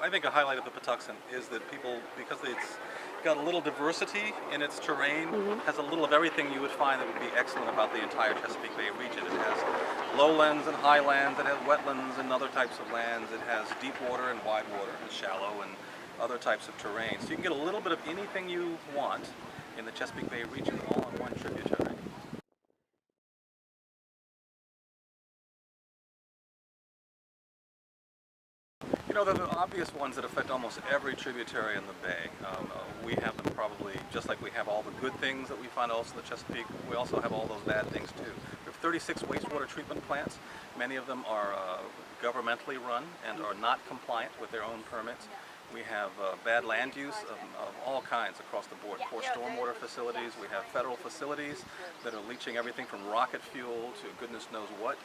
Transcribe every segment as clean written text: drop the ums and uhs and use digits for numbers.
I think a highlight of the Patuxent is that people, because it's got a little diversity in its terrain, has a little of everything you would find that would be excellent about the entire Chesapeake Bay region. It has lowlands and highlands, it has wetlands and other types of lands, it has deep water and wide water, and shallow and other types of terrain. So you can get a little bit of anything you want in the Chesapeake Bay region all in one tributary. You know, the obvious ones that affect almost every tributary in the bay. We have them probably, just like we have all the good things that we find also in the Chesapeake, we also have all those bad things too. We have 36 wastewater treatment plants. Many of them are governmentally run and are not compliant with their own permits. We have bad land use of all kinds across the board. Poor stormwater facilities. We have federal facilities that are leaching everything from rocket fuel to goodness knows what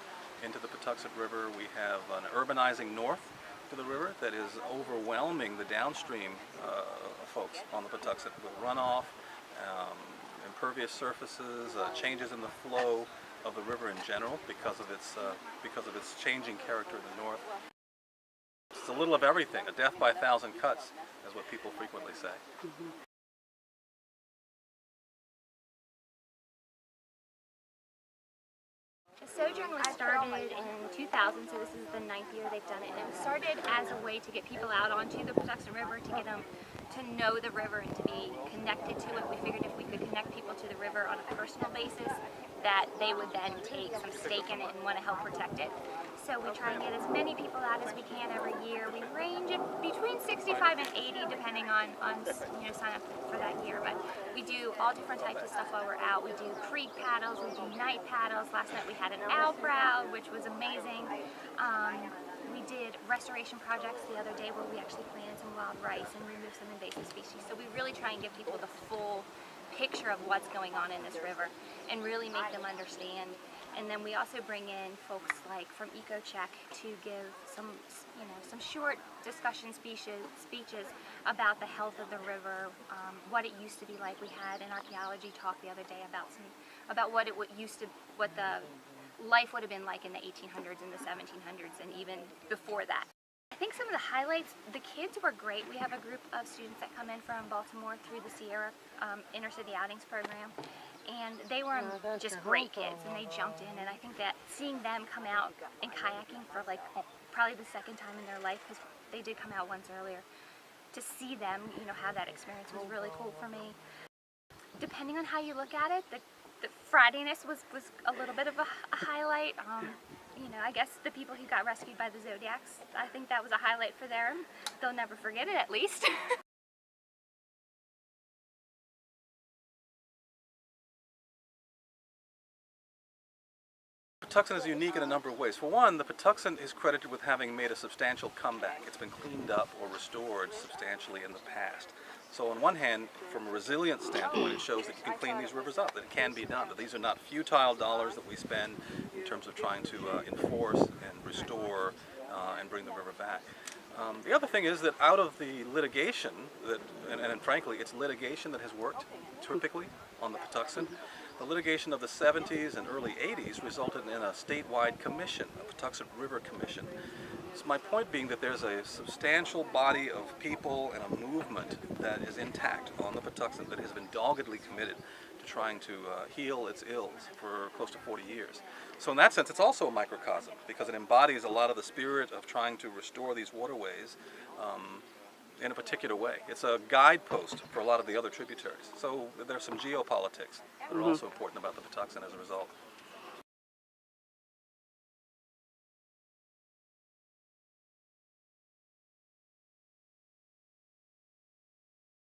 into the Patuxent River. We have an urbanizing north to the river that is overwhelming the downstream folks on the Patuxent with runoff, impervious surfaces, changes in the flow of the river in general because of its changing character in the north. It's a little of everything. A death by a thousand cuts is what people frequently say. Sojourn was started in 2000, so this is the 9th year they've done it. And it was started as a way to get people out onto the Patuxent River, to get them to know the river and to be connected to it. We figured if we could connect people to the river on a personal basis, that they would then take some stake in it and want to help protect it. So we try and get as many people out as we can every year. We range between 65 and 80 depending on sign up for that year. But we do all different types of stuff while we're out. We do creek paddles, we do night paddles. Last night we had an owl prowl, which was amazing. We did restoration projects the other day where we actually planted some wild rice and removed some invasive species. So we really try and give people the full picture of what's going on in this river and really make them understand. And then we also bring in folks like from EcoCheck to give some short discussion speeches about the health of the river, what it used to be like. We had an archaeology talk the other day about what the life would have been like in the 1800s and the 1700s and even before that. I think some of the highlights, the kids were great. We have a group of students that come in from Baltimore through the Sierra Inner City Outings program, and they were just great kids, and they jumped in, and I think that seeing them come out and kayaking for like probably the second time in their life, because they did come out once earlier, to see them have that experience was really cool for me. Depending on how you look at it, the Fridayness was a little bit of a highlight. I guess the people who got rescued by the Zodiacs, I think that was a highlight for them. They'll never forget it, at least. Patuxent is unique in a number of ways. For one, the Patuxent is credited with having made a substantial comeback. It's been cleaned up or restored substantially in the past. So on one hand, from a resilience standpoint, it shows that you can clean these rivers up, that it can be done, that these are not futile dollars that we spend in terms of trying to enforce and restore and bring the river back. The other thing is that out of the litigation, and frankly, it's litigation that has worked typically on the Patuxent. The litigation of the 70s and early 80s resulted in a statewide commission, a Patuxent River Commission. So my point being that there's a substantial body of people and a movement that is intact on the Patuxent that has been doggedly committed to trying to heal its ills for close to 40 years. So in that sense, it's also a microcosm because it embodies a lot of the spirit of trying to restore these waterways in a particular way. It's a guidepost for a lot of the other tributaries. So there's some geopolitics that are also important about the Patuxent as a result.